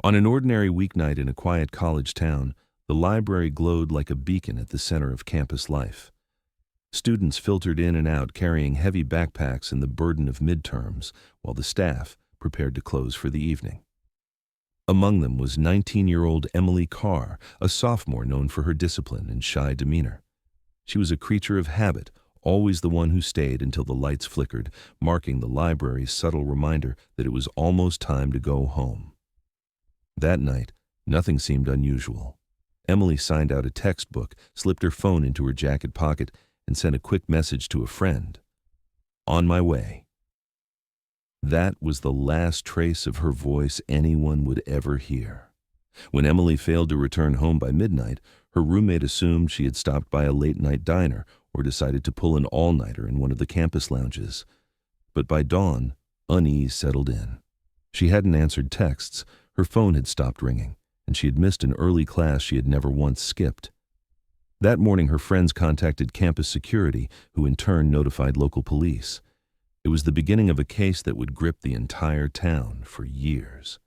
On an ordinary weeknight in a quiet college town, the library glowed like a beacon at the center of campus life. Students filtered in and out carrying heavy backpacks and the burden of midterms, while the staff prepared to close for the evening. Among them was 19-year-old Emily Carr, a sophomore known for her discipline and shy demeanor. She was a creature of habit, always the one who stayed until the lights flickered, marking the library's subtle reminder that it was almost time to go home. That night, nothing seemed unusual. Emily signed out a textbook, slipped her phone into her jacket pocket, and sent a quick message to a friend. "On my way." That was the last trace of her voice anyone would ever hear. When Emily failed to return home by midnight, her roommate assumed she had stopped by a late-night diner or decided to pull an all-nighter in one of the campus lounges. But by dawn, unease settled in. She hadn't answered texts, her phone had stopped ringing, and she had missed an early class she had never once skipped. That morning, her friends contacted campus security, who in turn notified local police. It was the beginning of a case that would grip the entire town for years.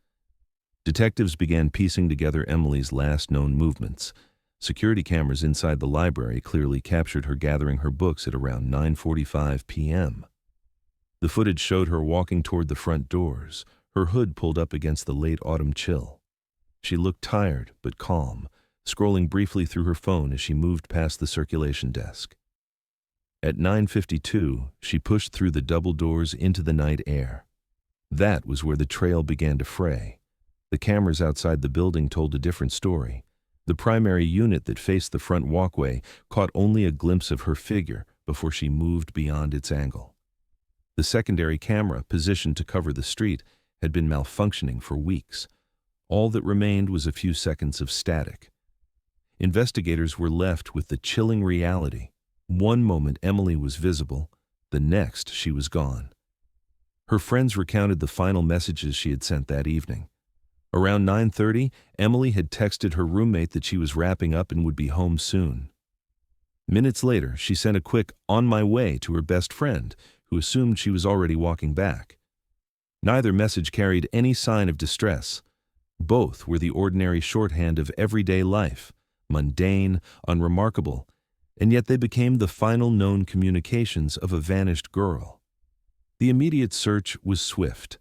Detectives began piecing together Emily's last known movements. Security cameras inside the library clearly captured her gathering her books at around 9:45 p.m. The footage showed her walking toward the front doors, her hood pulled up against the late autumn chill. She looked tired but calm, scrolling briefly through her phone as she moved past the circulation desk. At 9:52, she pushed through the double doors into the night air. That was where the trail began to fray. The cameras outside the building told a different story. The primary unit that faced the front walkway caught only a glimpse of her figure before she moved beyond its angle. The secondary camera, positioned to cover the street, had been malfunctioning for weeks. All that remained was a few seconds of static. Investigators were left with the chilling reality. One moment Emily was visible, the next she was gone. Her friends recounted the final messages she had sent that evening. Around 9:30, Emily had texted her roommate that she was wrapping up and would be home soon. Minutes later, she sent a quick "on my way" to her best friend, who assumed she was already walking back. Neither message carried any sign of distress. Both were the ordinary shorthand of everyday life, mundane, unremarkable, and yet they became the final known communications of a vanished girl. The immediate search was swift.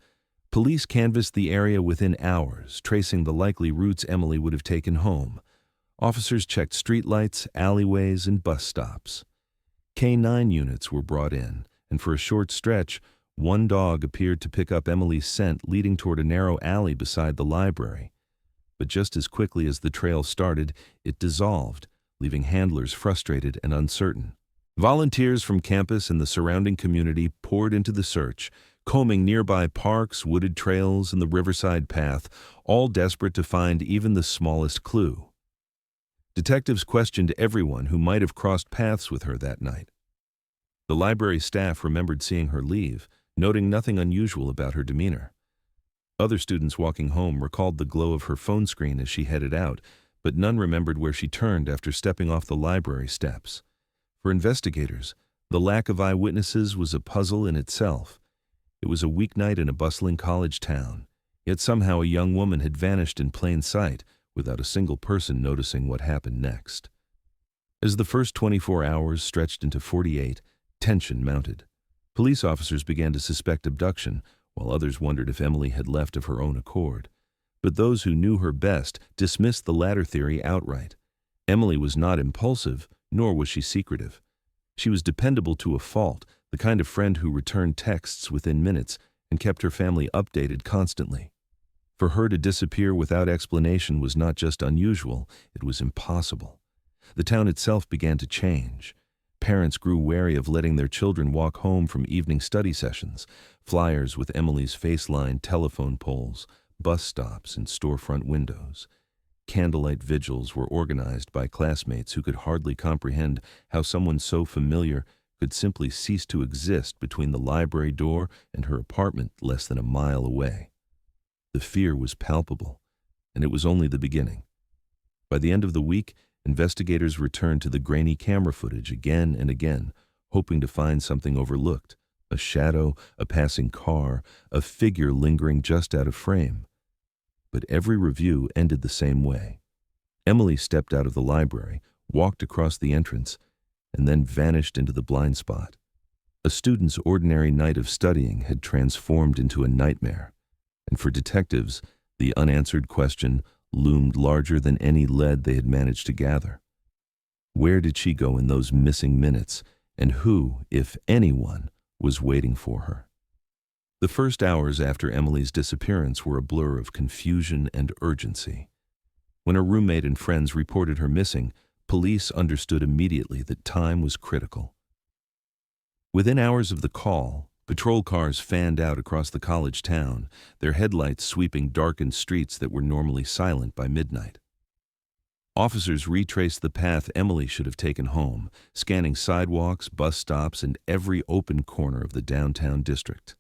Police canvassed the area within hours, tracing the likely routes Emily would have taken home. Officers checked streetlights, alleyways, and bus stops. K-9 units were brought in, and for a short stretch, one dog appeared to pick up Emily's scent leading toward a narrow alley beside the library. But just as quickly as the trail started, it dissolved, leaving handlers frustrated and uncertain. Volunteers from campus and the surrounding community poured into the search, combing nearby parks, wooded trails, and the riverside path, all desperate to find even the smallest clue. Detectives questioned everyone who might have crossed paths with her that night. The library staff remembered seeing her leave, noting nothing unusual about her demeanor. Other students walking home recalled the glow of her phone screen as she headed out, but none remembered where she turned after stepping off the library steps. For investigators, the lack of eyewitnesses was a puzzle in itself. It was a weeknight in a bustling college town, yet somehow a young woman had vanished in plain sight without a single person noticing what happened next. As the first 24 hours stretched into 48, tension mounted. Police officers began to suspect abduction, while others wondered if Emily had left of her own accord. But those who knew her best dismissed the latter theory outright. Emily was not impulsive, nor was she secretive. She was dependable to a fault, the kind of friend who returned texts within minutes and kept her family updated constantly. For her to disappear without explanation was not just unusual, it was impossible. The town itself began to change. Parents grew wary of letting their children walk home from evening study sessions. Flyers with Emily's face lined telephone poles, bus stops, and storefront windows. Candlelight vigils were organized by classmates who could hardly comprehend how someone so familiar could simply cease to exist between the library door and her apartment less than a mile away. The fear was palpable, and it was only the beginning. By the end of the week, investigators returned to the grainy camera footage again and again, hoping to find something overlooked, a shadow, a passing car, a figure lingering just out of frame. but every review ended the same way. Emily stepped out of the library, walked across the entrance, and then vanished into the blind spot. A student's ordinary night of studying had transformed into a nightmare, and for detectives, the unanswered question loomed larger than any lead they had managed to gather. Where did she go in those missing minutes, and who, if anyone, was waiting for her? The first hours after Emily's disappearance were a blur of confusion and urgency. When her roommate and friends reported her missing, police understood immediately that time was critical. Within hours of the call, patrol cars fanned out across the college town, their headlights sweeping darkened streets that were normally silent by midnight. Officers retraced the path Emily should have taken home, scanning sidewalks, bus stops, and every open corner of the downtown district.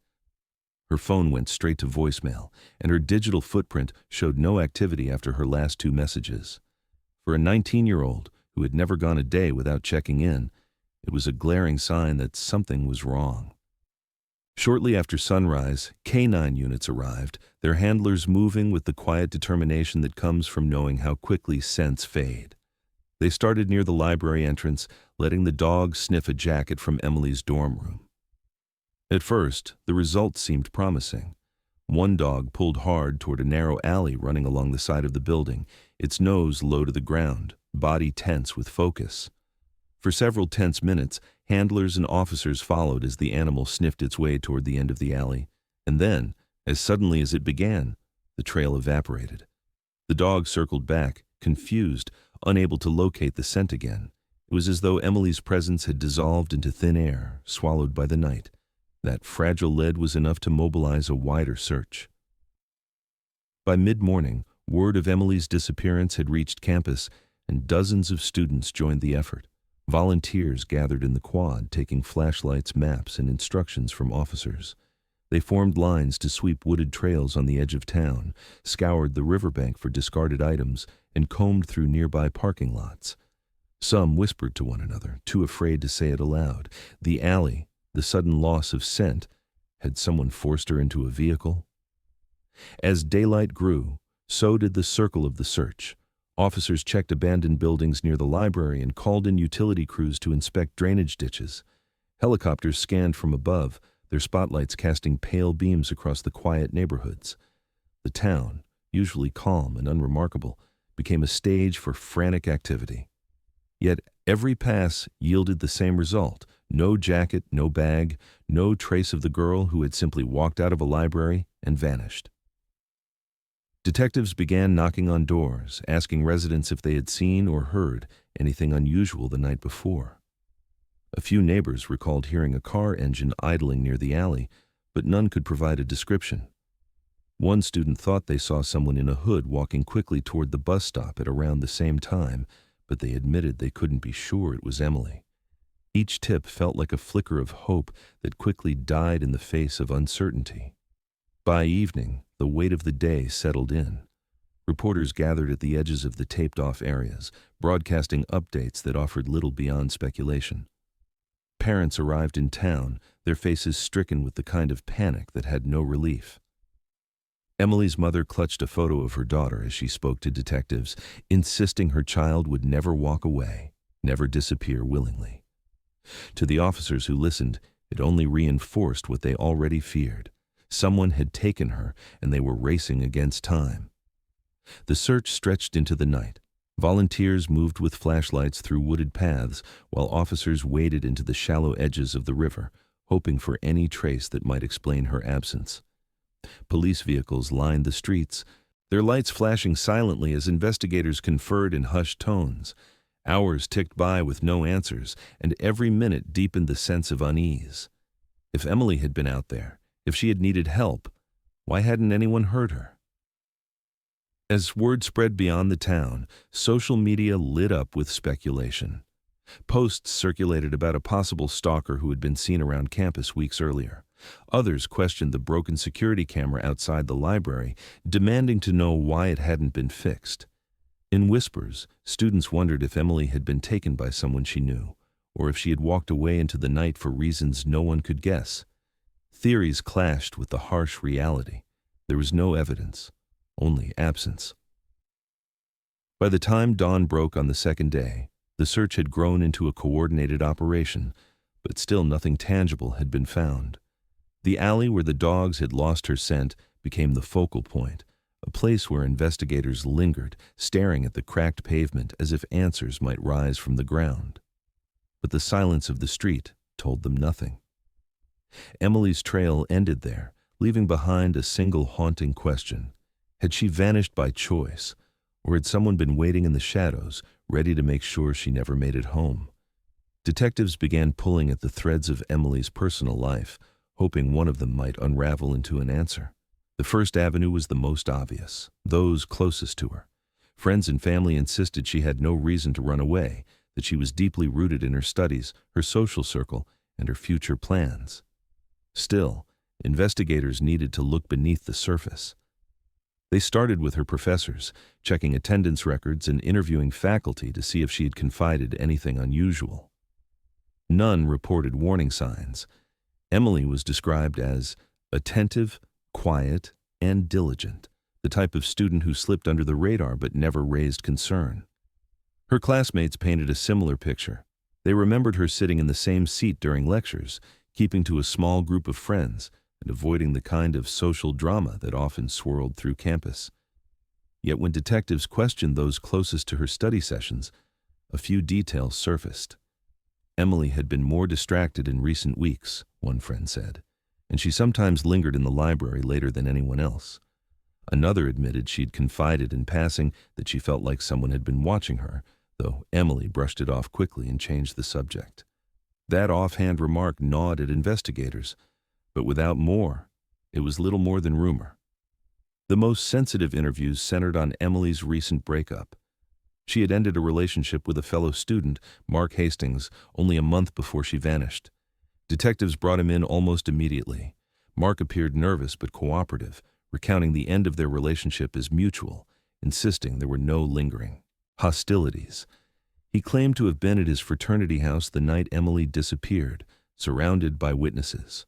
Her phone went straight to voicemail, and her digital footprint showed no activity after her last 2 messages. For a 19-year-old who had never gone a day without checking in, it was a glaring sign that something was wrong. Shortly after sunrise, K-9 units arrived, their handlers moving with the quiet determination that comes from knowing how quickly scents fade. They started near the library entrance, letting the dog sniff a jacket from Emily's dorm room. At first, the results seemed promising. One dog pulled hard toward a narrow alley running along the side of the building, its nose low to the ground, body tense with focus. For several tense minutes, handlers and officers followed as the animal sniffed its way toward the end of the alley, and then, as suddenly as it began, the trail evaporated. The dog circled back, confused, unable to locate the scent again. It was as though Emily's presence had dissolved into thin air, swallowed by the night. That fragile lead was enough to mobilize a wider search. By mid-morning, word of Emily's disappearance had reached campus, and dozens of students joined the effort. Volunteers gathered in the quad, taking flashlights, maps, and instructions from officers. They formed lines to sweep wooded trails on the edge of town, scoured the riverbank for discarded items, and combed through nearby parking lots. Some whispered to one another, too afraid to say it aloud. The alley, the sudden loss of scent, had someone forced her into a vehicle? As daylight grew, so did the circle of the search. Officers checked abandoned buildings near the library and called in utility crews to inspect drainage ditches. Helicopters scanned from above, their spotlights casting pale beams across the quiet neighborhoods. The town, usually calm and unremarkable, became a stage for frantic activity. Yet every pass yielded the same result: no jacket, no bag, no trace of the girl who had simply walked out of a library and vanished. Detectives began knocking on doors, asking residents if they had seen or heard anything unusual the night before. A few neighbors recalled hearing a car engine idling near the alley, but none could provide a description. One student thought they saw someone in a hood walking quickly toward the bus stop at around the same time, but they admitted they couldn't be sure it was Emily. Each tip felt like a flicker of hope that quickly died in the face of uncertainty. By evening, the weight of the day settled in. Reporters gathered at the edges of the taped-off areas, broadcasting updates that offered little beyond speculation. Parents arrived in town, their faces stricken with the kind of panic that had no relief. Emily's mother clutched a photo of her daughter as she spoke to detectives, insisting her child would never walk away, never disappear willingly. To the officers who listened, it only reinforced what they already feared. Someone had taken her, and they were racing against time. The search stretched into the night. Volunteers moved with flashlights through wooded paths, while officers waded into the shallow edges of the river, hoping for any trace that might explain her absence. Police vehicles lined the streets, their lights flashing silently as investigators conferred in hushed tones. Hours ticked by with no answers, and every minute deepened the sense of unease. If Emily had been out there, if she had needed help, why hadn't anyone heard her? As word spread beyond the town, social media lit up with speculation. Posts circulated about a possible stalker who had been seen around campus weeks earlier. Others questioned the broken security camera outside the library, demanding to know why it hadn't been fixed. In whispers, students wondered if Emily had been taken by someone she knew, or if she had walked away into the night for reasons no one could guess. Theories clashed with the harsh reality. There was no evidence, only absence. By the time dawn broke on the second day, the search had grown into a coordinated operation, but still nothing tangible had been found. The alley where the dogs had lost her scent became the focal point, a place where investigators lingered, staring at the cracked pavement as if answers might rise from the ground. But the silence of the street told them nothing. Emily's trail ended there, leaving behind a single haunting question. Had she vanished by choice, or had someone been waiting in the shadows, ready to make sure she never made it home? Detectives began pulling at the threads of Emily's personal life, hoping one of them might unravel into an answer. The first avenue was the most obvious, those closest to her. Friends and family insisted she had no reason to run away, that she was deeply rooted in her studies, her social circle, and her future plans. Still, investigators needed to look beneath the surface. They started with her professors, checking attendance records and interviewing faculty to see if she had confided anything unusual. None reported warning signs. Emily was described as attentive, quiet, and diligent, the type of student who slipped under the radar but never raised concern. Her classmates painted a similar picture. They remembered her sitting in the same seat during lectures, keeping to a small group of friends, and avoiding the kind of social drama that often swirled through campus. Yet when detectives questioned those closest to her study sessions, a few details surfaced. Emily had been more distracted in recent weeks, one friend said, and she sometimes lingered in the library later than anyone else. Another admitted she'd confided in passing that she felt like someone had been watching her, though Emily brushed it off quickly and changed the subject. That offhand remark gnawed at investigators, but without more, it was little more than rumor. The most sensitive interviews centered on Emily's recent breakup. She had ended a relationship with a fellow student, Mark Hastings, only a month before she vanished. Detectives brought him in almost immediately. Mark appeared nervous but cooperative, recounting the end of their relationship as mutual, insisting there were no lingering hostilities. He claimed to have been at his fraternity house the night Emily disappeared, surrounded by witnesses.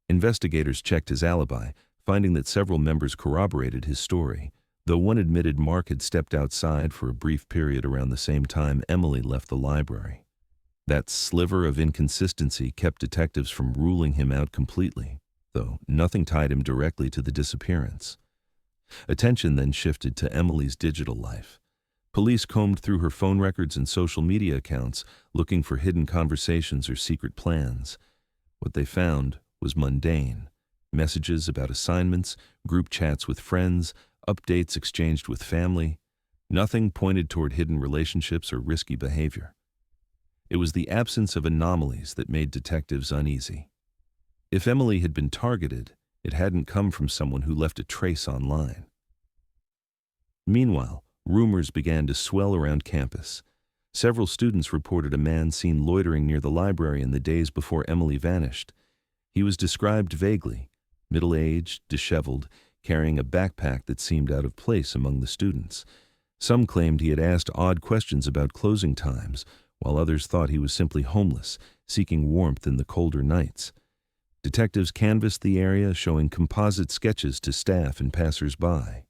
Investigators checked his alibi, finding that several members corroborated his story, though one admitted Mark had stepped outside for a brief period around the same time Emily left the library. That sliver of inconsistency kept detectives from ruling him out completely, though nothing tied him directly to the disappearance. Attention then shifted to Emily's digital life. Police combed through her phone records and social media accounts, looking for hidden conversations or secret plans. What they found was mundane. Messages about assignments, group chats with friends, updates exchanged with family. Nothing pointed toward hidden relationships or risky behavior. It was the absence of anomalies that made detectives uneasy. If Emily had been targeted, it hadn't come from someone who left a trace online. Meanwhile, rumors began to swell around campus. Several students reported a man seen loitering near the library in the days before Emily vanished. He was described vaguely, middle-aged, disheveled, carrying a backpack that seemed out of place among the students. Some claimed he had asked odd questions about closing times, while others thought he was simply homeless, seeking warmth in the colder nights. Detectives canvassed the area, showing composite sketches to staff and passers-by.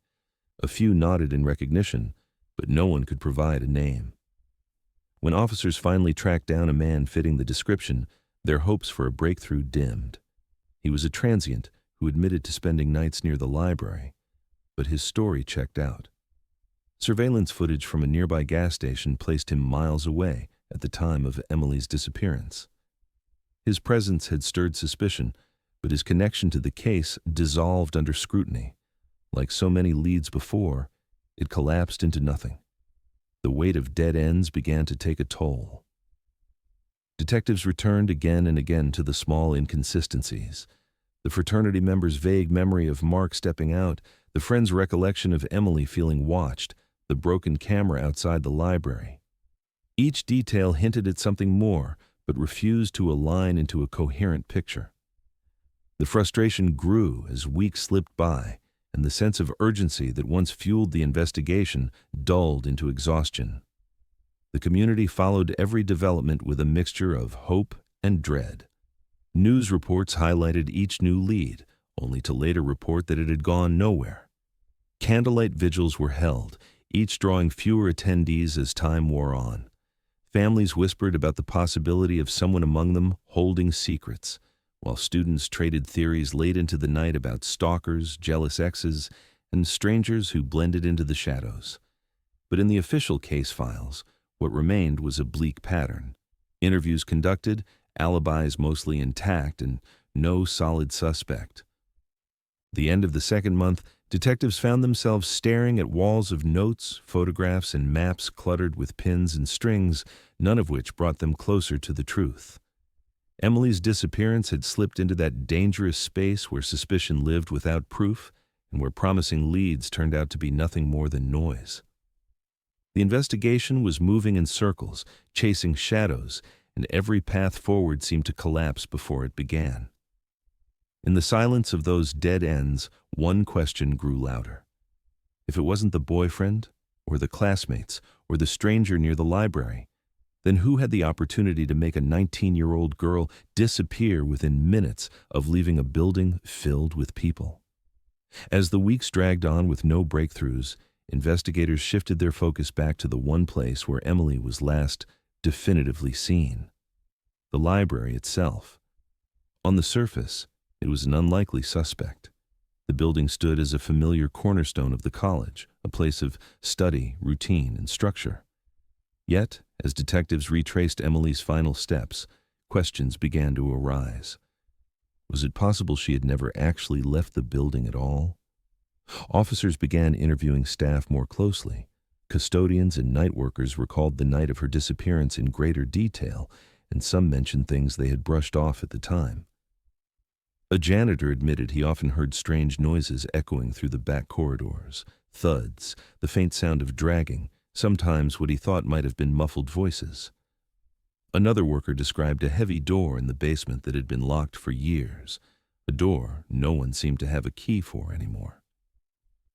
A few nodded in recognition, but no one could provide a name. When officers finally tracked down a man fitting the description, their hopes for a breakthrough dimmed. He was a transient who admitted to spending nights near the library, but his story checked out. Surveillance footage from a nearby gas station placed him miles away at the time of Emily's disappearance. His presence had stirred suspicion, but his connection to the case dissolved under scrutiny. Like so many leads before, it collapsed into nothing. The weight of dead ends began to take a toll. Detectives returned again and again to the small inconsistencies. The fraternity member's vague memory of Mark stepping out, the friend's recollection of Emily feeling watched, the broken camera outside the library. Each detail hinted at something more, but refused to align into a coherent picture. The frustration grew as weeks slipped by, and the sense of urgency that once fueled the investigation dulled into exhaustion. The community followed every development with a mixture of hope and dread. News reports highlighted each new lead, only to later report that it had gone nowhere. Candlelight vigils were held, each drawing fewer attendees as time wore on. Families whispered about the possibility of someone among them holding secrets, while students traded theories late into the night about stalkers, jealous exes, and strangers who blended into the shadows. But in the official case files, what remained was a bleak pattern. Interviews conducted, alibis mostly intact, and no solid suspect. The end of the second month, detectives found themselves staring at walls of notes, photographs, and maps cluttered with pins and strings, none of which brought them closer to the truth. Emily's disappearance had slipped into that dangerous space where suspicion lived without proof, and where promising leads turned out to be nothing more than noise. The investigation was moving in circles, chasing shadows, and every path forward seemed to collapse before it began. In the silence of those dead ends, one question grew louder. If it wasn't the boyfriend, or the classmates, or the stranger near the library, then who had the opportunity to make a 19-year-old girl disappear within minutes of leaving a building filled with people? As the weeks dragged on with no breakthroughs, investigators shifted their focus back to the one place where Emily was last definitively seen: the library itself. On the surface, it was an unlikely suspect. The building stood as a familiar cornerstone of the college, a place of study, routine, and structure. Yet, as detectives retraced Emily's final steps, questions began to arise. Was it possible she had never actually left the building at all? Officers began interviewing staff more closely. Custodians and night workers recalled the night of her disappearance in greater detail, and some mentioned things they had brushed off at the time. A janitor admitted he often heard strange noises echoing through the back corridors, thuds, the faint sound of dragging, sometimes what he thought might have been muffled voices. Another worker described a heavy door in the basement that had been locked for years, a door no one seemed to have a key for anymore.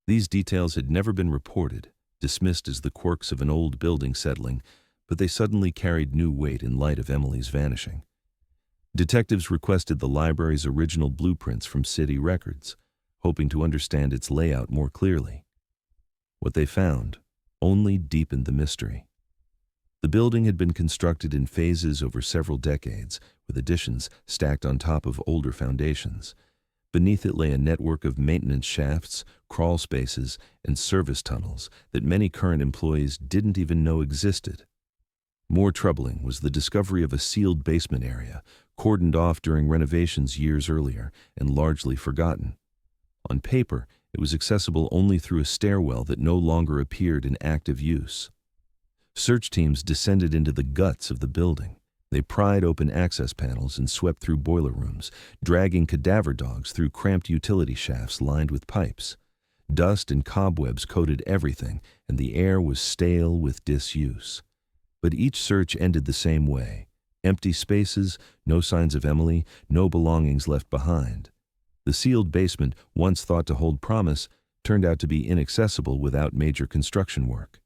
These details had never been reported, dismissed as the quirks of an old building settling, but they suddenly carried new weight in light of Emily's vanishing. Detectives requested the library's original blueprints from city records, hoping to understand its layout more clearly. What they found only deepened the mystery. The building had been constructed in phases over several decades, with additions stacked on top of older foundations. Beneath it lay a network of maintenance shafts, crawl spaces, and service tunnels that many current employees didn't even know existed. More troubling was the discovery of a sealed basement area, cordoned off during renovations years earlier and largely forgotten. On paper, it was accessible only through a stairwell that no longer appeared in active use. Search teams descended into the guts of the building. They pried open access panels and swept through boiler rooms, dragging cadaver dogs through cramped utility shafts lined with pipes. Dust and cobwebs coated everything, and the air was stale with disuse. But each search ended the same way. Empty spaces, no signs of Emily, no belongings left behind. The sealed basement, once thought to hold promise, turned out to be inaccessible without major construction work.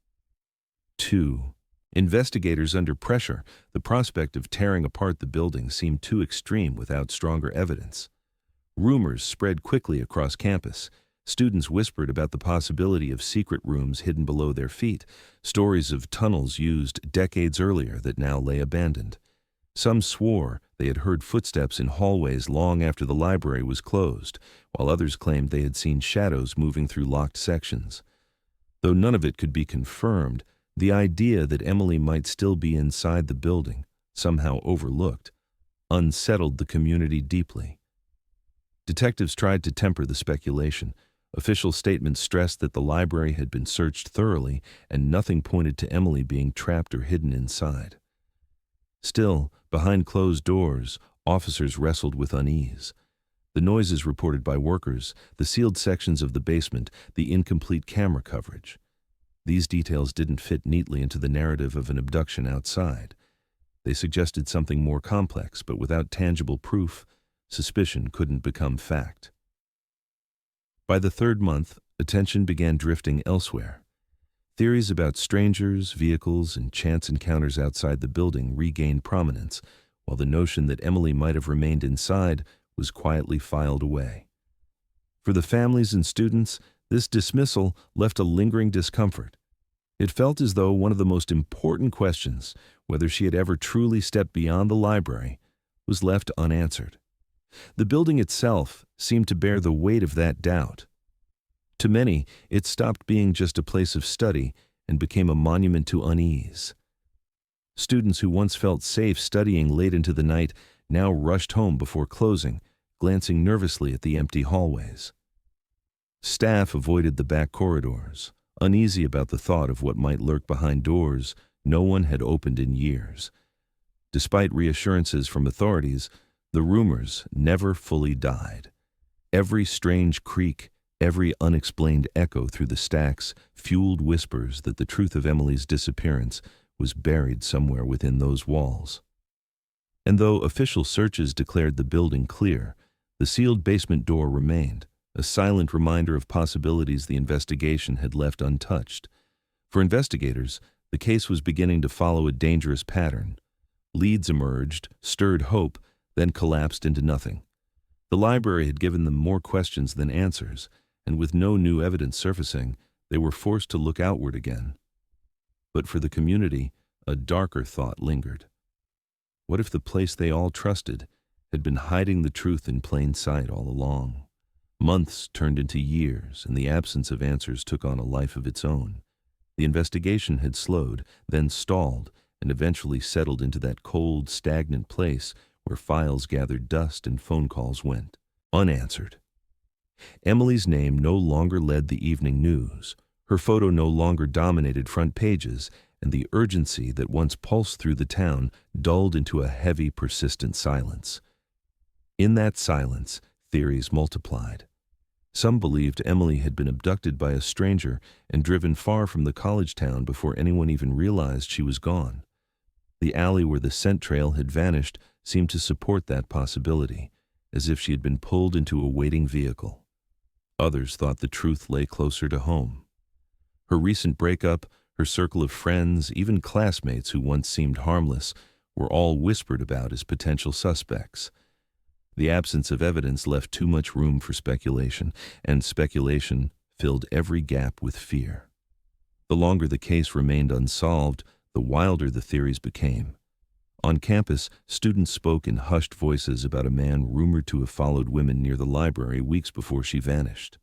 2. Investigators under pressure, the prospect of tearing apart the building seemed too extreme without stronger evidence. Rumors spread quickly across campus. Students whispered about the possibility of secret rooms hidden below their feet, stories of tunnels used decades earlier that now lay abandoned. Some swore they had heard footsteps in hallways long after the library was closed, while others claimed they had seen shadows moving through locked sections. Though none of it could be confirmed, the idea that Emily might still be inside the building, somehow overlooked, unsettled the community deeply. Detectives tried to temper the speculation. Official statements stressed that the library had been searched thoroughly and nothing pointed to Emily being trapped or hidden inside. Still, behind closed doors, officers wrestled with unease. The noises reported by workers, the sealed sections of the basement, the incomplete camera coverage. These details didn't fit neatly into the narrative of an abduction outside. They suggested something more complex, but without tangible proof, suspicion couldn't become fact. By the third month, attention began drifting elsewhere. Theories about strangers, vehicles, and chance encounters outside the building regained prominence, while the notion that Emily might have remained inside was quietly filed away. For the families and students, This dismissal left a lingering discomfort. It felt as though one of the most important questions, whether she had ever truly stepped beyond the library, was left unanswered. The building itself seemed to bear the weight of that doubt. To many, it stopped being just a place of study and became a monument to unease. Students who once felt safe studying late into the night now rushed home before closing, glancing nervously at the empty hallways. Staff avoided the back corridors, uneasy about the thought of what might lurk behind doors no one had opened in years. Despite reassurances from authorities, the rumors never fully died. Every strange creak, every unexplained echo through the stacks fueled whispers that the truth of Emily's disappearance was buried somewhere within those walls. And though official searches declared the building clear, the sealed basement door remained, a silent reminder of possibilities the investigation had left untouched. For investigators, the case was beginning to follow a dangerous pattern. Leads emerged, stirred hope, then collapsed into nothing. The library had given them more questions than answers, and with no new evidence surfacing, they were forced to look outward again. But for the community, a darker thought lingered. What if the place they all trusted had been hiding the truth in plain sight all along? Months turned into years, and the absence of answers took on a life of its own. The investigation had slowed, then stalled, and eventually settled into that cold, stagnant place where files gathered dust and phone calls went, unanswered. Emily's name no longer led the evening news. Her photo no longer dominated front pages, and the urgency that once pulsed through the town dulled into a heavy, persistent silence. In that silence, theories multiplied. Some believed Emily had been abducted by a stranger and driven far from the college town before anyone even realized she was gone. The alley where the scent trail had vanished seemed to support that possibility, as if she had been pulled into a waiting vehicle. Others thought the truth lay closer to home. Her recent breakup, her circle of friends, even classmates who once seemed harmless, were all whispered about as potential suspects. The absence of evidence left too much room for speculation, and speculation filled every gap with fear. The longer the case remained unsolved, the wilder the theories became. On campus, students spoke in hushed voices about a man rumored to have followed women near the library weeks before she vanished.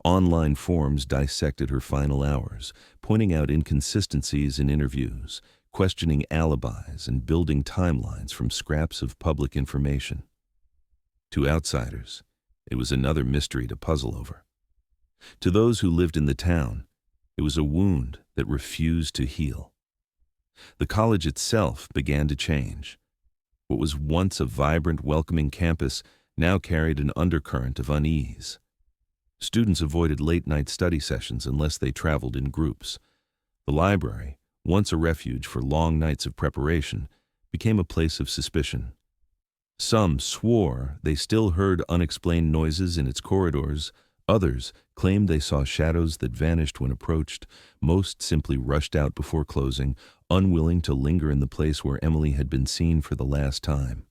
Online forums dissected her final hours, pointing out inconsistencies in interviews, questioning alibis, and building timelines from scraps of public information. To outsiders, it was another mystery to puzzle over. To those who lived in the town, it was a wound that refused to heal. The college itself began to change. What was once a vibrant, welcoming campus now carried an undercurrent of unease. Students avoided late-night study sessions unless they traveled in groups. The library, once a refuge for long nights of preparation, became a place of suspicion. Some swore they still heard unexplained noises in its corridors. Others claimed they saw shadows that vanished when approached. Most simply rushed out before closing, unwilling to linger in the place where Emily had been seen for the last time.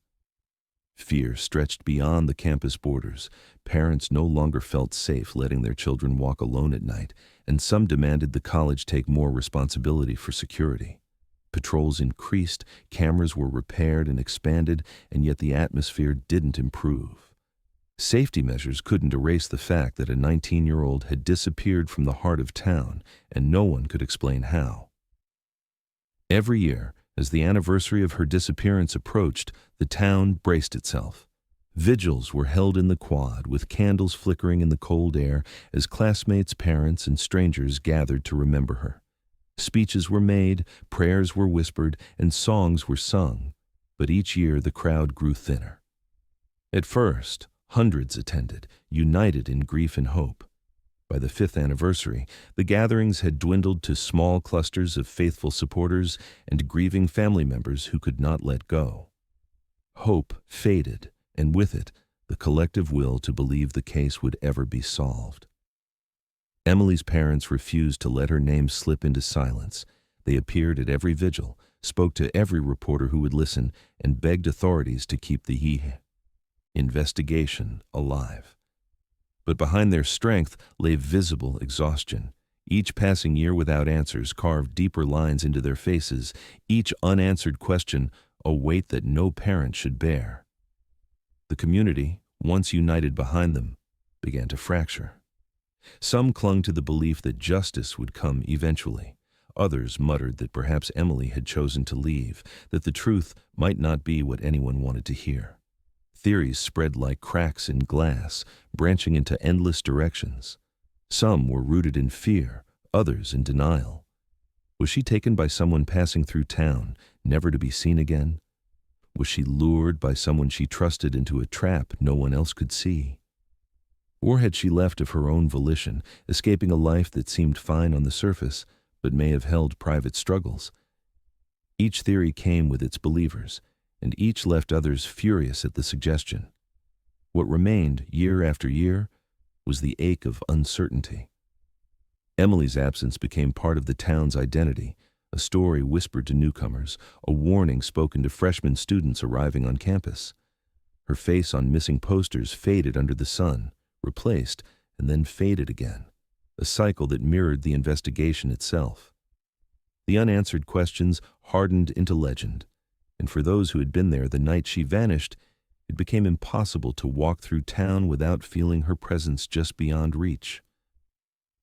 Fear stretched beyond the campus borders. Parents no longer felt safe letting their children walk alone at night, and some demanded the college take more responsibility for security. Patrols increased, cameras were repaired and expanded, and yet the atmosphere didn't improve. Safety measures couldn't erase the fact that a 19-year-old had disappeared from the heart of town, and no one could explain how. Every year, as the anniversary of her disappearance approached, the town braced itself. Vigils were held in the quad, with candles flickering in the cold air as classmates, parents, and strangers gathered to remember her. Speeches were made, prayers were whispered, and songs were sung, but each year the crowd grew thinner. At first, hundreds attended, united in grief and hope. By the 5th anniversary, the gatherings had dwindled to small clusters of faithful supporters and grieving family members who could not let go. Hope faded, and with it, the collective will to believe the case would ever be solved. Emily's parents refused to let her name slip into silence. They appeared at every vigil, spoke to every reporter who would listen, and begged authorities to keep the investigation alive. But behind their strength lay visible exhaustion. Each passing year without answers carved deeper lines into their faces, each unanswered question a weight that no parent should bear. The community, once united behind them, began to fracture. Some clung to the belief that justice would come eventually. Others muttered that perhaps Emily had chosen to leave, that the truth might not be what anyone wanted to hear. Theories spread like cracks in glass, branching into endless directions. Some were rooted in fear, others in denial. Was she taken by someone passing through town, never to be seen again? Was she lured by someone she trusted into a trap no one else could see? Or had she left of her own volition, escaping a life that seemed fine on the surface, but may have held private struggles? Each theory came with its believers, and each left others furious at the suggestion. What remained, year after year, was the ache of uncertainty. Emily's absence became part of the town's identity, a story whispered to newcomers, a warning spoken to freshman students arriving on campus. Her face on missing posters faded under the sun, replaced, and then faded again, a cycle that mirrored the investigation itself. The unanswered questions hardened into legend, and for those who had been there the night she vanished, it became impossible to walk through town without feeling her presence just beyond reach.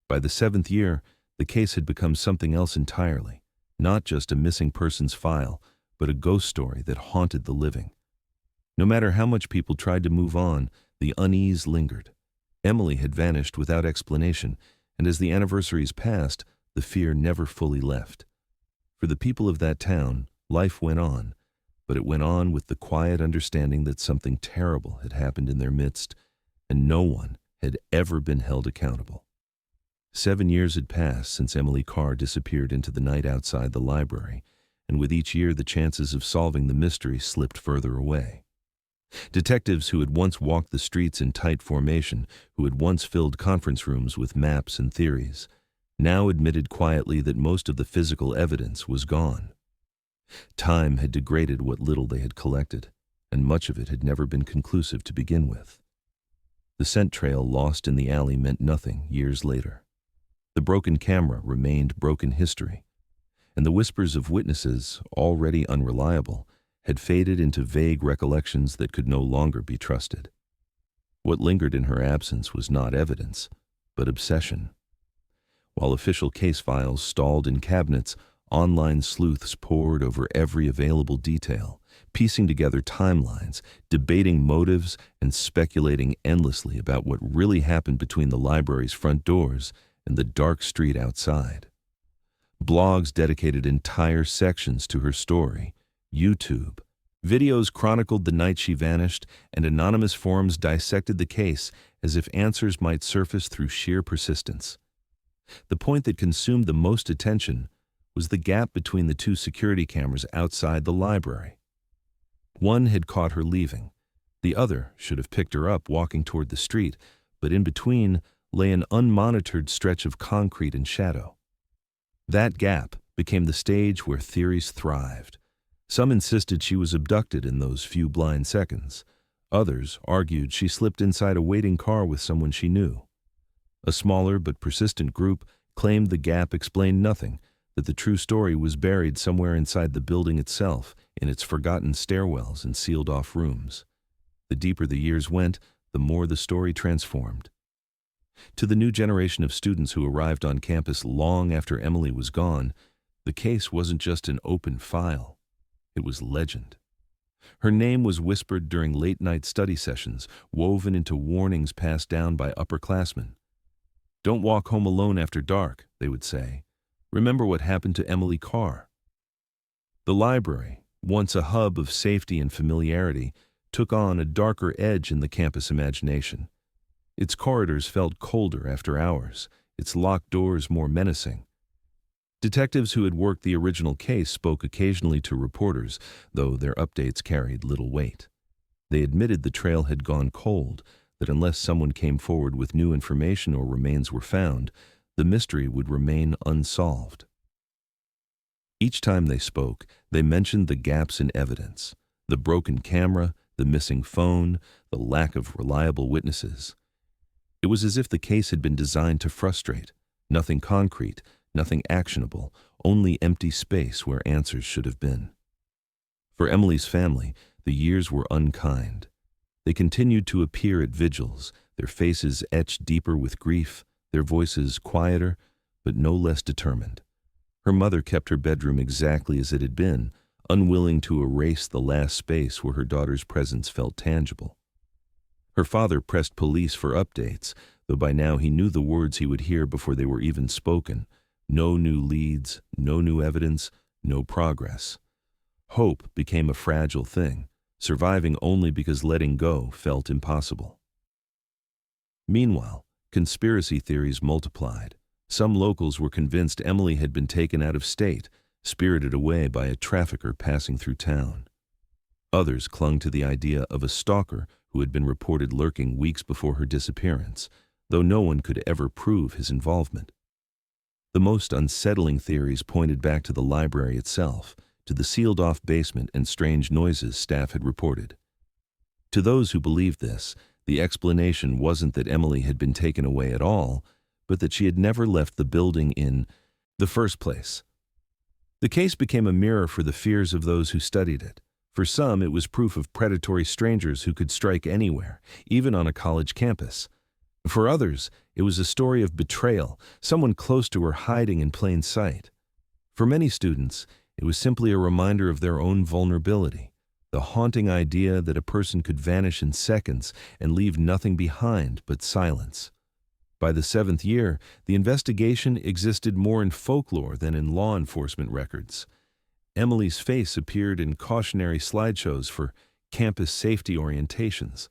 By the 7th year, the case had become something else entirely, not just a missing persons file, but a ghost story that haunted the living. No matter how much people tried to move on, the unease lingered. Emily had vanished without explanation, and as the anniversaries passed, the fear never fully left. For the people of that town, life went on, but it went on with the quiet understanding that something terrible had happened in their midst, and no one had ever been held accountable. 7 years had passed since Emily Carr disappeared into the night outside the library, and with each year the chances of solving the mystery slipped further away. Detectives who had once walked the streets in tight formation, who had once filled conference rooms with maps and theories, now admitted quietly that most of the physical evidence was gone. Time had degraded what little they had collected, and much of it had never been conclusive to begin with. The scent trail lost in the alley meant nothing years later. The broken camera remained broken history, and the whispers of witnesses, already unreliable, had faded into vague recollections that could no longer be trusted. What lingered in her absence was not evidence, but obsession. While official case files stalled in cabinets, online sleuths pored over every available detail, piecing together timelines, debating motives, and speculating endlessly about what really happened between the library's front doors and the dark street outside. Blogs dedicated entire sections to her story. YouTube. Videos chronicled the night she vanished, and anonymous forums dissected the case as if answers might surface through sheer persistence. The point that consumed the most attention was the gap between the 2 security cameras outside the library. One had caught her leaving. The other should have picked her up walking toward the street, but in between lay an unmonitored stretch of concrete and shadow. That gap became the stage where theories thrived. Some insisted she was abducted in those few blind seconds. Others argued she slipped inside a waiting car with someone she knew. A smaller but persistent group claimed the gap explained nothing, that the true story was buried somewhere inside the building itself, in its forgotten stairwells and sealed-off rooms. The deeper the years went, the more the story transformed. To the new generation of students who arrived on campus long after Emily was gone, the case wasn't just an open file. It was legend. Her name was whispered during late-night study sessions, woven into warnings passed down by upperclassmen. "Don't walk home alone after dark," they would say. "Remember what happened to Emily Carr." The library, once a hub of safety and familiarity, took on a darker edge in the campus imagination. Its corridors felt colder after hours, its locked doors more menacing. Detectives who had worked the original case spoke occasionally to reporters, though their updates carried little weight. They admitted the trail had gone cold, that unless someone came forward with new information or remains were found, the mystery would remain unsolved. Each time they spoke, they mentioned the gaps in evidence, the broken camera, the missing phone, the lack of reliable witnesses. It was as if the case had been designed to frustrate. Nothing concrete, nothing actionable, only empty space where answers should have been. For Emily's family, the years were unkind. They continued to appear at vigils, their faces etched deeper with grief, their voices quieter, but no less determined. Her mother kept her bedroom exactly as it had been, unwilling to erase the last space where her daughter's presence felt tangible. Her father pressed police for updates, though by now he knew the words he would hear before they were even spoken. No new leads, no new evidence, no progress. Hope became a fragile thing, surviving only because letting go felt impossible. Meanwhile, conspiracy theories multiplied. Some locals were convinced Emily had been taken out of state, spirited away by a trafficker passing through town. Others clung to the idea of a stalker who had been reported lurking weeks before her disappearance, though no one could ever prove his involvement. The most unsettling theories pointed back to the library itself, to the sealed-off basement and strange noises staff had reported. To those who believed this, the explanation wasn't that Emily had been taken away at all, but that she had never left the building in the first place. The case became a mirror for the fears of those who studied it. For some, it was proof of predatory strangers who could strike anywhere, even on a college campus. For others, it was a story of betrayal, someone close to her hiding in plain sight. For many students, it was simply a reminder of their own vulnerability, the haunting idea that a person could vanish in seconds and leave nothing behind but silence. By the 7th year, the investigation existed more in folklore than in law enforcement records. Emily's face appeared in cautionary slideshows for campus safety orientations.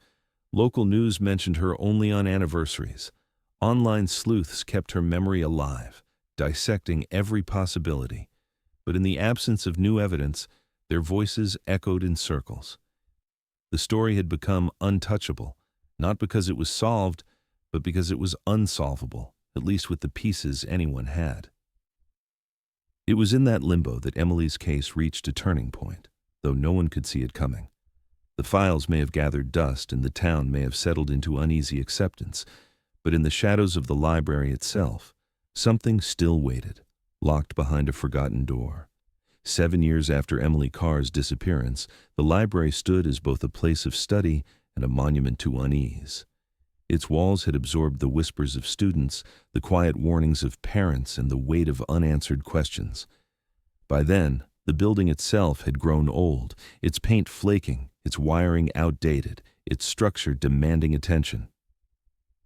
Local news mentioned her only on anniversaries. Online sleuths kept her memory alive, dissecting every possibility. But in the absence of new evidence, their voices echoed in circles. The story had become untouchable, not because it was solved, but because it was unsolvable, at least with the pieces anyone had. It was in that limbo that Emily's case reached a turning point, though no one could see it coming. The files may have gathered dust and the town may have settled into uneasy acceptance, but in the shadows of the library itself, something still waited, locked behind a forgotten door. 7 years after Emily Carr's disappearance, the library stood as both a place of study and a monument to unease. Its walls had absorbed the whispers of students, the quiet warnings of parents, and the weight of unanswered questions. By then, the building itself had grown old, its paint flaking, its wiring outdated, its structure demanding attention.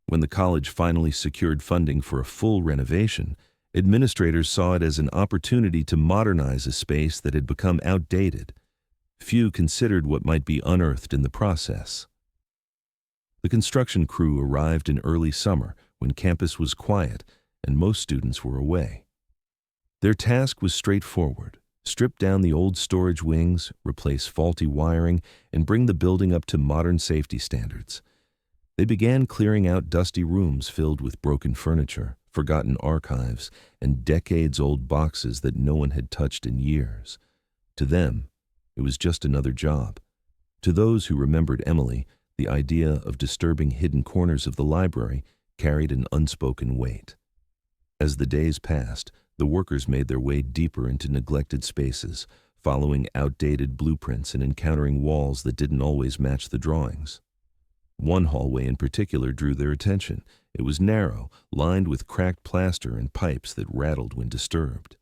When the college finally secured funding for a full renovation, administrators saw it as an opportunity to modernize a space that had become outdated. Few considered what might be unearthed in the process. The construction crew arrived in early summer when campus was quiet and most students were away. Their task was straightforward: strip down the old storage wings, replace faulty wiring, and bring the building up to modern safety standards. They began clearing out dusty rooms filled with broken furniture, forgotten archives, and decades-old boxes that no one had touched in years. To them, it was just another job. To those who remembered Emily, the idea of disturbing hidden corners of the library carried an unspoken weight. As the days passed, the workers made their way deeper into neglected spaces, following outdated blueprints and encountering walls that didn't always match the drawings. One hallway in particular drew their attention. It was narrow, lined with cracked plaster and pipes that rattled when disturbed.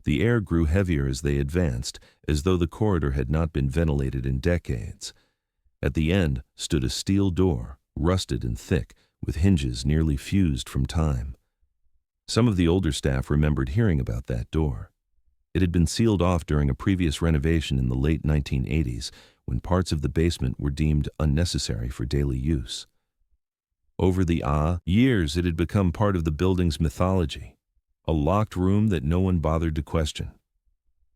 The air grew heavier as they advanced, as though the corridor had not been ventilated in decades. At the end stood a steel door, rusted and thick, with hinges nearly fused from time. Some of the older staff remembered hearing about that door. It had been sealed off during a previous renovation in the late 1980s, when parts of the basement were deemed unnecessary for daily use. Over the years, it had become part of the building's mythology, a locked room that no one bothered to question.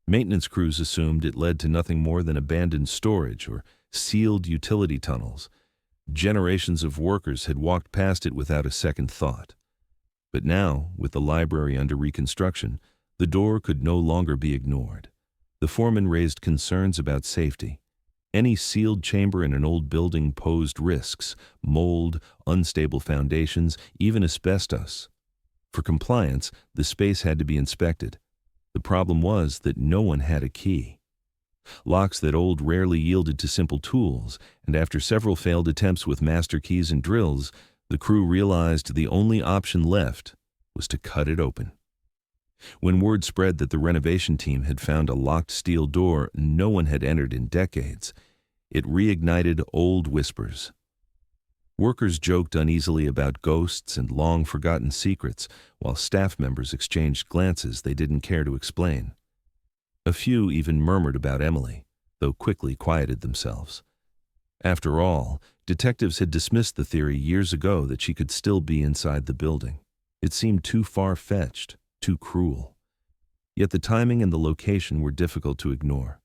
Maintenance crews assumed it led to nothing more than abandoned storage or sealed utility tunnels. Generations of workers had walked past it without a second thought. But now, with the library under reconstruction, the door could no longer be ignored. The foreman raised concerns about safety. Any sealed chamber in an old building posed risks: mold, unstable foundations, even asbestos. For compliance, the space had to be inspected. The problem was that no one had a key. Locks that old rarely yielded to simple tools, and after several failed attempts with master keys and drills, the crew realized the only option left was to cut it open. When word spread that the renovation team had found a locked steel door no one had entered in decades, it reignited old whispers. Workers joked uneasily about ghosts and long-forgotten secrets, while staff members exchanged glances they didn't care to explain. A few even murmured about Emily, though quickly quieted themselves. After all, detectives had dismissed the theory years ago that she could still be inside the building. It seemed too far-fetched, too cruel. Yet the timing and the location were difficult to ignore.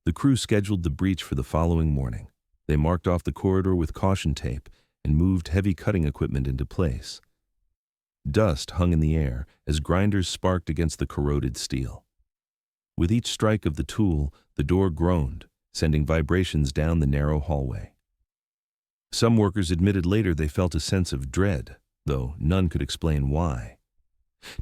The crew scheduled the breach for the following morning. They marked off the corridor with caution tape and moved heavy cutting equipment into place. Dust hung in the air as grinders sparked against the corroded steel. With each strike of the tool, the door groaned, sending vibrations down the narrow hallway. Some workers admitted later they felt a sense of dread, though none could explain why.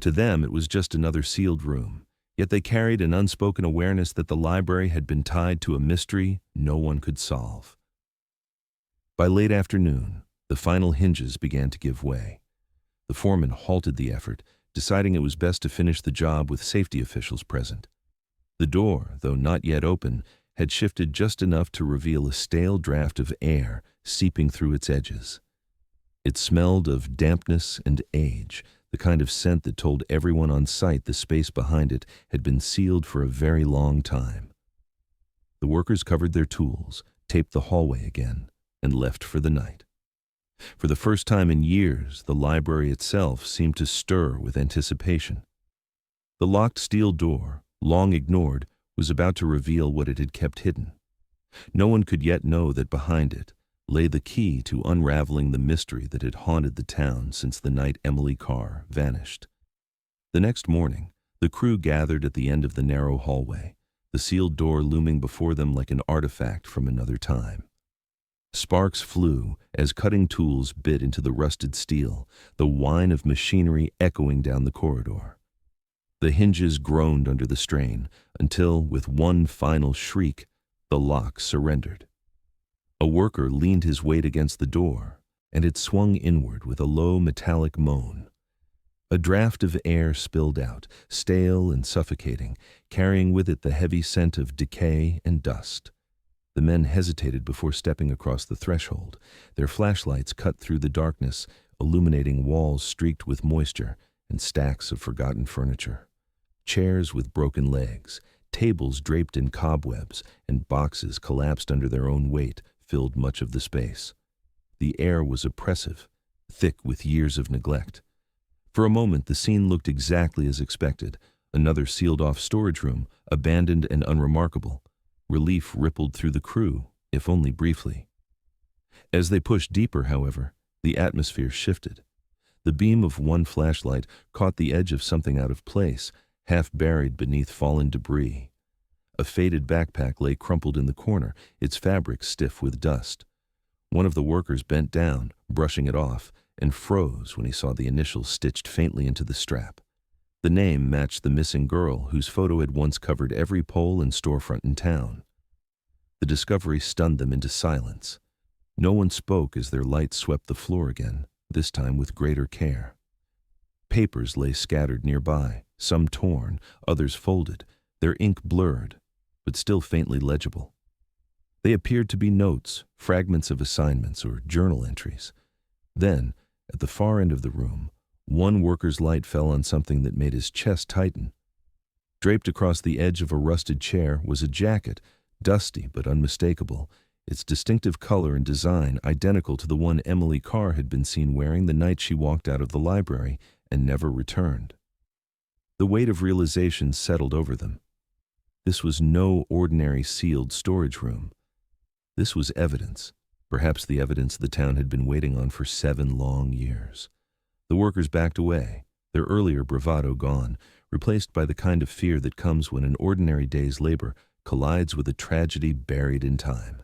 To them, it was just another sealed room, yet they carried an unspoken awareness that the library had been tied to a mystery no one could solve. By late afternoon, the final hinges began to give way. The foreman halted the effort, deciding it was best to finish the job with safety officials present. The door, though not yet open, had shifted just enough to reveal a stale draft of air seeping through its edges. It smelled of dampness and age, the kind of scent that told everyone on site the space behind it had been sealed for a very long time. The workers covered their tools, taped the hallway again, and left for the night. For the first time in years, the library itself seemed to stir with anticipation. The locked steel door, long ignored, was about to reveal what it had kept hidden. No one could yet know that behind it lay the key to unraveling the mystery that had haunted the town since the night Emily Carr vanished. The next morning, the crew gathered at the end of the narrow hallway, the sealed door looming before them like an artifact from another time. Sparks flew as cutting tools bit into the rusted steel, the whine of machinery echoing down the corridor. The hinges groaned under the strain until, with one final shriek, the lock surrendered. A worker leaned his weight against the door, and it swung inward with a low metallic moan. A draft of air spilled out, stale and suffocating, carrying with it the heavy scent of decay and dust. The men hesitated before stepping across the threshold, their flashlights cut through the darkness, illuminating walls streaked with moisture and stacks of forgotten furniture. Chairs with broken legs, tables draped in cobwebs, and boxes collapsed under their own weight filled much of the space. The air was oppressive, thick with years of neglect. For a moment, the scene looked exactly as expected, another sealed-off storage room, abandoned and unremarkable. Relief rippled through the crew, if only briefly. As they pushed deeper, however, the atmosphere shifted. The beam of one flashlight caught the edge of something out of place, half buried beneath fallen debris. A faded backpack lay crumpled in the corner, its fabric stiff with dust. One of the workers bent down, brushing it off, and froze when he saw the initials stitched faintly into the strap. The name matched the missing girl whose photo had once covered every pole and storefront in town. The discovery stunned them into silence. No one spoke as their light swept the floor again, this time with greater care. Papers lay scattered nearby, some torn, others folded, their ink blurred, but still faintly legible. They appeared to be notes, fragments of assignments or journal entries. Then, at the far end of the room, one worker's light fell on something that made his chest tighten. Draped across the edge of a rusted chair was a jacket, dusty but unmistakable, its distinctive color and design identical to the one Emily Carr had been seen wearing the night she walked out of the library and never returned. The weight of realization settled over them. This was no ordinary sealed storage room. This was evidence, perhaps the evidence the town had been waiting on for 7 long years. The workers backed away, their earlier bravado gone, replaced by the kind of fear that comes when an ordinary day's labor collides with a tragedy buried in time.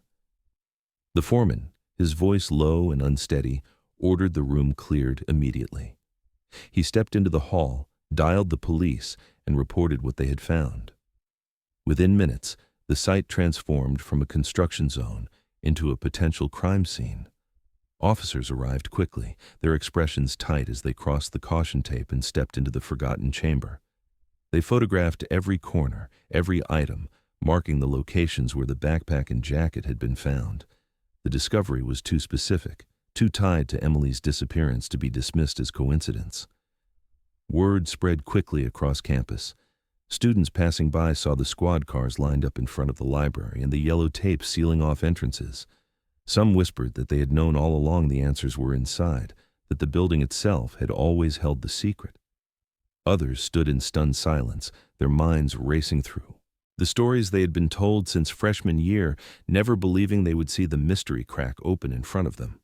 The foreman, his voice low and unsteady, ordered the room cleared immediately. He stepped into the hall, dialed the police, and reported what they had found. Within minutes, the site transformed from a construction zone into a potential crime scene. Officers arrived quickly, their expressions tight as they crossed the caution tape and stepped into the forgotten chamber. They photographed every corner, every item, marking the locations where the backpack and jacket had been found. The discovery was too specific, too tied to Emily's disappearance to be dismissed as coincidence. Word spread quickly across campus. Students passing by saw the squad cars lined up in front of the library and the yellow tape sealing off entrances. Some whispered that they had known all along the answers were inside, that the building itself had always held the secret. Others stood in stunned silence, their minds racing through the stories they had been told since freshman year, never believing they would see the mystery crack open in front of them.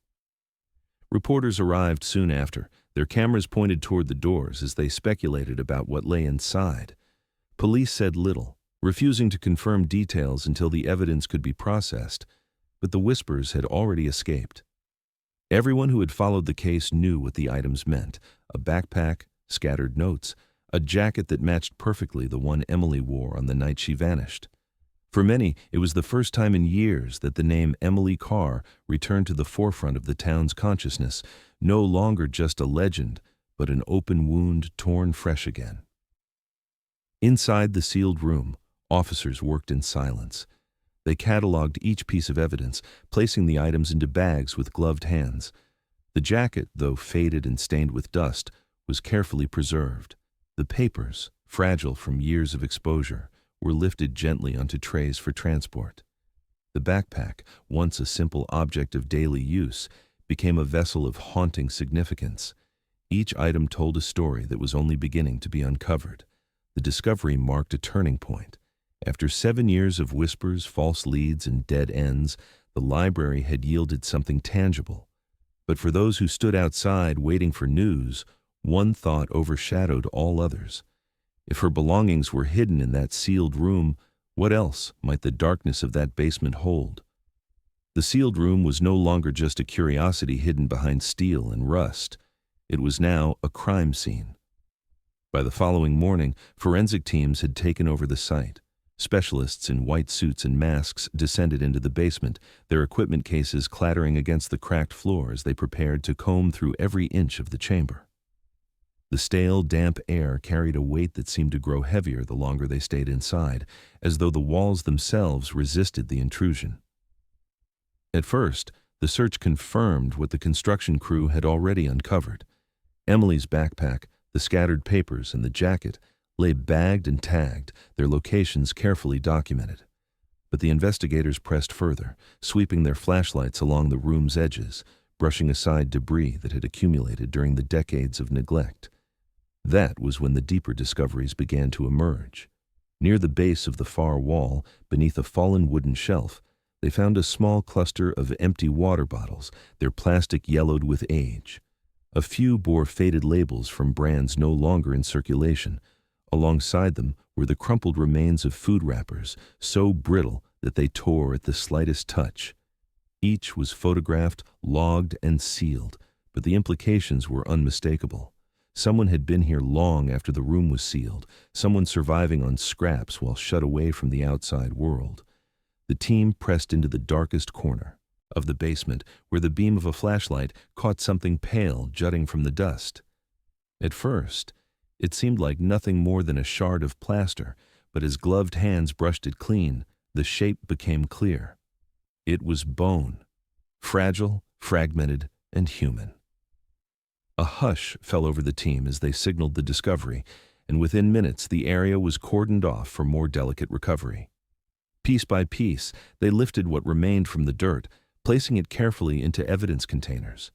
Reporters arrived soon after, their cameras pointed toward the doors as they speculated about what lay inside. Police said little, refusing to confirm details until the evidence could be processed, but the whispers had already escaped. Everyone who had followed the case knew what the items meant: a backpack, scattered notes, a jacket that matched perfectly the one Emily wore on the night she vanished. For many, it was the first time in years that the name Emily Carr returned to the forefront of the town's consciousness, no longer just a legend, but an open wound torn fresh again. Inside the sealed room, officers worked in silence. They cataloged each piece of evidence, placing the items into bags with gloved hands. The jacket, though faded and stained with dust, was carefully preserved. The papers, fragile from years of exposure, were lifted gently onto trays for transport. The backpack, once a simple object of daily use, became a vessel of haunting significance. Each item told a story that was only beginning to be uncovered. The discovery marked a turning point. After 7 years of whispers, false leads, and dead ends, the library had yielded something tangible. But for those who stood outside waiting for news, one thought overshadowed all others. If her belongings were hidden in that sealed room, what else might the darkness of that basement hold? The sealed room was no longer just a curiosity hidden behind steel and rust. It was now a crime scene. By the following morning, forensic teams had taken over the site. Specialists in white suits and masks descended into the basement, their equipment cases clattering against the cracked floor as they prepared to comb through every inch of the chamber. The stale, damp air carried a weight that seemed to grow heavier the longer they stayed inside, as though the walls themselves resisted the intrusion. At first, the search confirmed what the construction crew had already uncovered. Emily's backpack, the scattered papers, and the jacket lay bagged and tagged, their locations carefully documented. But the investigators pressed further, sweeping their flashlights along the room's edges, brushing aside debris that had accumulated during the decades of neglect. That was when the deeper discoveries began to emerge. Near the base of the far wall, beneath a fallen wooden shelf, they found a small cluster of empty water bottles, their plastic yellowed with age. A few bore faded labels from brands no longer in circulation. Alongside them were the crumpled remains of food wrappers, so brittle that they tore at the slightest touch. Each was photographed, logged, and sealed, but the implications were unmistakable. Someone had been here long after the room was sealed, someone surviving on scraps while shut away from the outside world. The team pressed into the darkest corner of the basement, where the beam of a flashlight caught something pale jutting from the dust. At first, it seemed like nothing more than a shard of plaster, but as gloved hands brushed it clean, the shape became clear. It was bone, fragile, fragmented, and human. A hush fell over the team as they signaled the discovery, and within minutes the area was cordoned off for more delicate recovery. Piece by piece, they lifted what remained from the dirt, placing it carefully into evidence containers.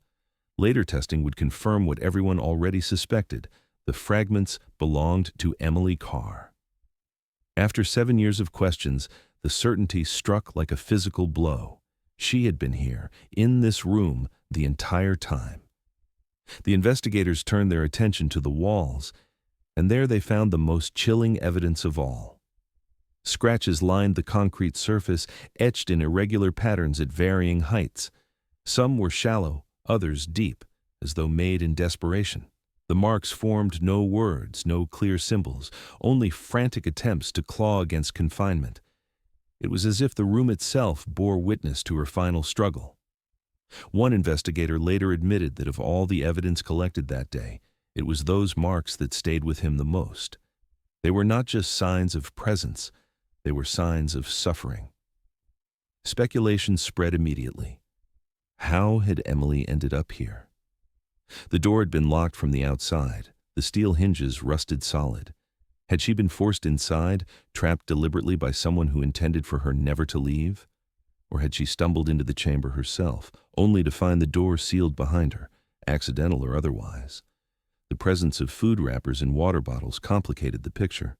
Later testing would confirm what everyone already suspected: the fragments belonged to Emily Carr. After 7 years of questions, the certainty struck like a physical blow. She had been here, in this room, the entire time. The investigators turned their attention to the walls, and there they found the most chilling evidence of all. Scratches lined the concrete surface, etched in irregular patterns at varying heights. Some were shallow, others deep, as though made in desperation. The marks formed no words, no clear symbols, only frantic attempts to claw against confinement. It was as if the room itself bore witness to her final struggle. One investigator later admitted that of all the evidence collected that day, it was those marks that stayed with him the most. They were not just signs of presence, they were signs of suffering. Speculation spread immediately. How had Emily ended up here? The door had been locked from the outside, the steel hinges rusted solid. Had she been forced inside, trapped deliberately by someone who intended for her never to leave? Or had she stumbled into the chamber herself, only to find the door sealed behind her, accidental or otherwise? The presence of food wrappers and water bottles complicated the picture.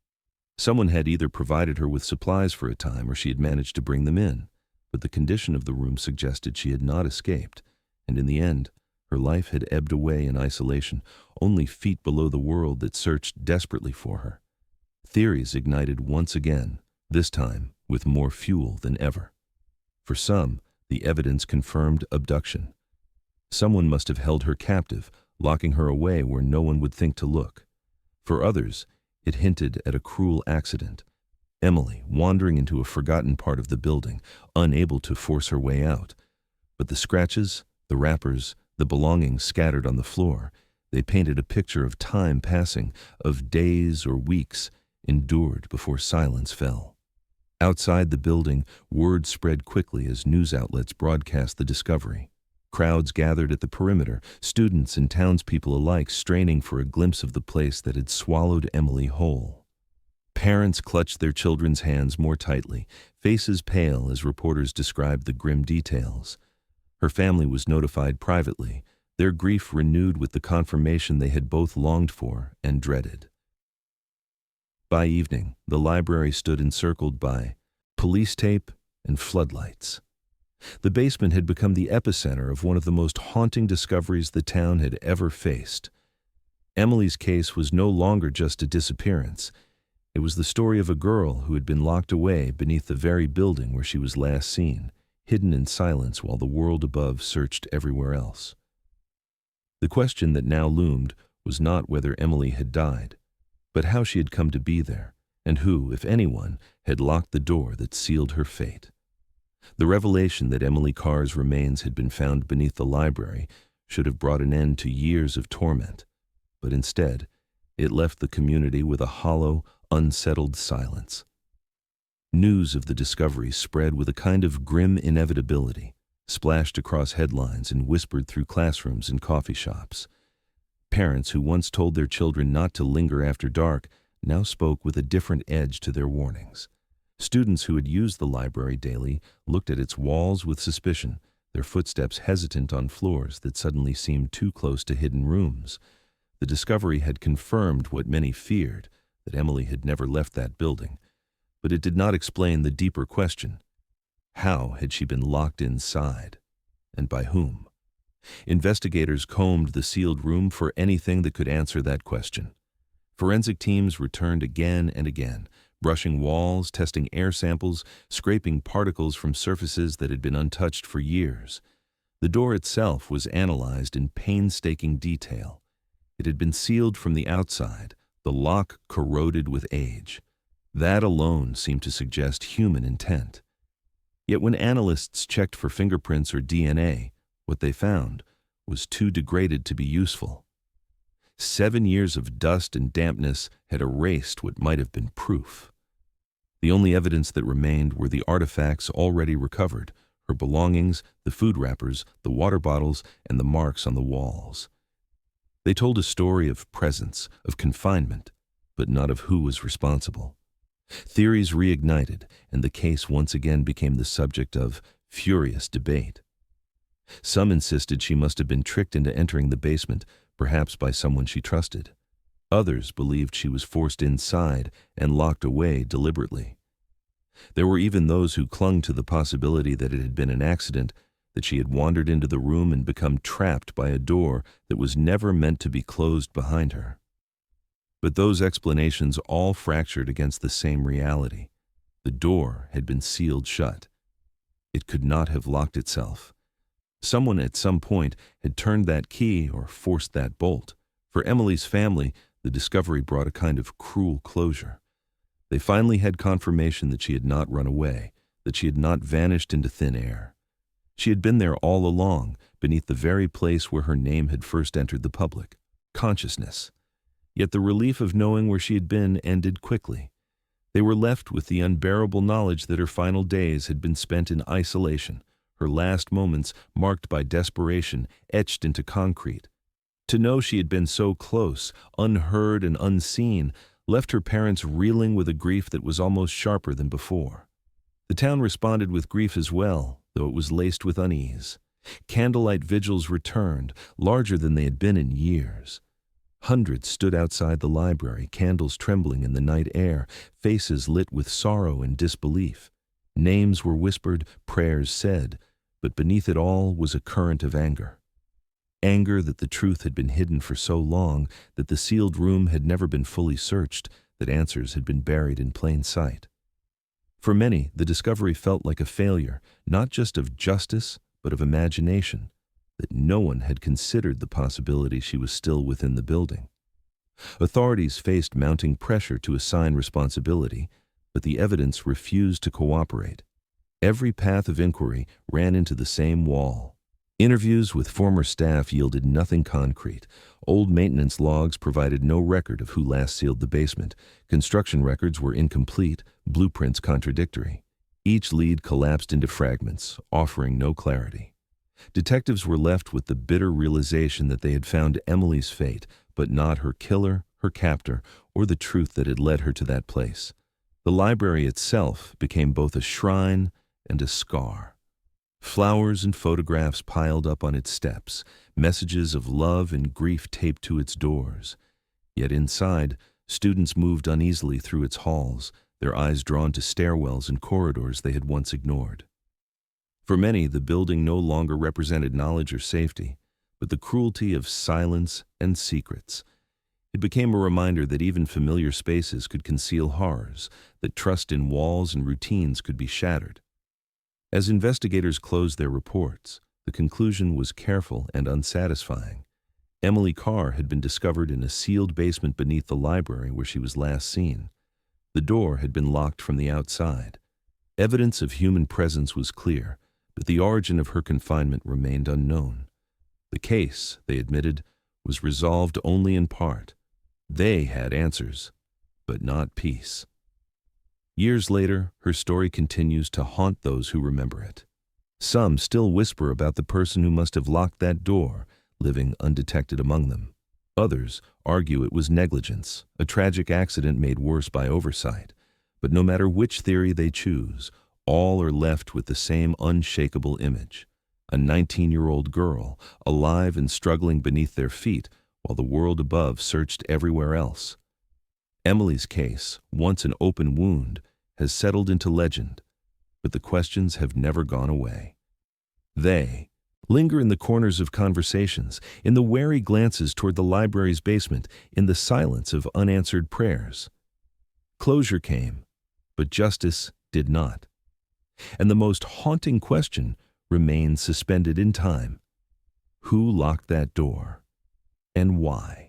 Someone had either provided her with supplies for a time or she had managed to bring them in, but the condition of the room suggested she had not escaped, and in the end, her life had ebbed away in isolation, only feet below the world that searched desperately for her. Theories ignited once again, this time with more fuel than ever. For some, the evidence confirmed abduction. Someone must have held her captive, locking her away where no one would think to look. For others, it hinted at a cruel accident. Emily wandering into a forgotten part of the building, unable to force her way out. But the scratches, the wrappers, the belongings scattered on the floor, they painted a picture of time passing, of days or weeks endured before silence fell. Outside the building, word spread quickly as news outlets broadcast the discovery. Crowds gathered at the perimeter, students and townspeople alike straining for a glimpse of the place that had swallowed Emily whole. Parents clutched their children's hands more tightly, faces pale as reporters described the grim details. Her family was notified privately, their grief renewed with the confirmation they had both longed for and dreaded. By evening, the library stood encircled by police tape and floodlights. The basement had become the epicenter of one of the most haunting discoveries the town had ever faced. Emily's case was no longer just a disappearance. It was the story of a girl who had been locked away beneath the very building where she was last seen, hidden in silence while the world above searched everywhere else. The question that now loomed was not whether Emily had died, but how she had come to be there, and who, if anyone, had locked the door that sealed her fate. The revelation that Emily Carr's remains had been found beneath the library should have brought an end to years of torment, but instead, it left the community with a hollow, unsettled silence. News of the discovery spread with a kind of grim inevitability, splashed across headlines and whispered through classrooms and coffee shops. Parents who once told their children not to linger after dark now spoke with a different edge to their warnings. Students who had used the library daily looked at its walls with suspicion, their footsteps hesitant on floors that suddenly seemed too close to hidden rooms. The discovery had confirmed what many feared, that Emily had never left that building, but it did not explain the deeper question. How had she been locked inside, and by whom? Investigators combed the sealed room for anything that could answer that question. Forensic teams returned again and again, brushing walls, testing air samples, scraping particles from surfaces that had been untouched for years. The door itself was analyzed in painstaking detail. It had been sealed from the outside, the lock corroded with age. That alone seemed to suggest human intent. Yet when analysts checked for fingerprints or DNA, what they found was too degraded to be useful. 7 years of dust and dampness had erased what might have been proof. The only evidence that remained were the artifacts already recovered, her belongings, the food wrappers, the water bottles, and the marks on the walls. They told a story of presence, of confinement, but not of who was responsible. Theories reignited, and the case once again became the subject of furious debate. Some insisted she must have been tricked into entering the basement, perhaps by someone she trusted. Others believed she was forced inside and locked away deliberately. There were even those who clung to the possibility that it had been an accident, that she had wandered into the room and become trapped by a door that was never meant to be closed behind her. But those explanations all fractured against the same reality. The The door had been sealed shut. It could not have locked itself. Someone at some point had turned that key or forced that bolt. For Emily's family, the discovery brought a kind of cruel closure. They finally had confirmation that she had not run away, that she had not vanished into thin air. She had been there all along, beneath the very place where her name had first entered the public consciousness. Yet the relief of knowing where she had been ended quickly. They were left with the unbearable knowledge that her final days had been spent in isolation, her last moments marked by desperation etched into concrete. To know she had been so close, unheard and unseen, left her parents reeling with a grief that was almost sharper than before. The town responded with grief as well, though it was laced with unease. Candlelight vigils returned, larger than they had been in years. Hundreds stood outside the library, candles trembling in the night air, faces lit with sorrow and disbelief. Names were whispered, prayers said, but beneath it all was a current of anger. Anger that the truth had been hidden for so long, that the sealed room had never been fully searched, that answers had been buried in plain sight. For many, the discovery felt like a failure, not just of justice, but of imagination, that no one had considered the possibility she was still within the building. Authorities faced mounting pressure to assign responsibility, but the evidence refused to cooperate. Every path of inquiry ran into the same wall. Interviews with former staff yielded nothing concrete. Old maintenance logs provided no record of who last sealed the basement. Construction records were incomplete, blueprints contradictory. Each lead collapsed into fragments, offering no clarity. Detectives were left with the bitter realization that they had found Emily's fate, but not her killer, her captor, or the truth that had led her to that place. The library itself became both a shrine and a scar. Flowers and photographs piled up on its steps, messages of love and grief taped to its doors. Yet inside, students moved uneasily through its halls, their eyes drawn to stairwells and corridors they had once ignored. For many, the building no longer represented knowledge or safety, but the cruelty of silence and secrets. It became a reminder that even familiar spaces could conceal horrors, that trust in walls and routines could be shattered. As investigators closed their reports, the conclusion was careful and unsatisfying. Emily Carr had been discovered in a sealed basement beneath the library where she was last seen. The door had been locked from the outside. Evidence of human presence was clear, but the origin of her confinement remained unknown. The case, they admitted, was resolved only in part. They had answers, but not peace. Years later, her story continues to haunt those who remember it. Some still whisper about the person who must have locked that door, living undetected among them. Others argue it was negligence, a tragic accident made worse by oversight. But no matter which theory they choose, all are left with the same unshakable image: a 19-year-old girl, alive and struggling beneath their feet, while the world above searched everywhere else. Emily's case, once an open wound, has settled into legend, but the questions have never gone away. They linger in the corners of conversations, in the wary glances toward the library's basement, in the silence of unanswered prayers. Closure came, but justice did not. And the most haunting question remains suspended in time: who locked that door, and why?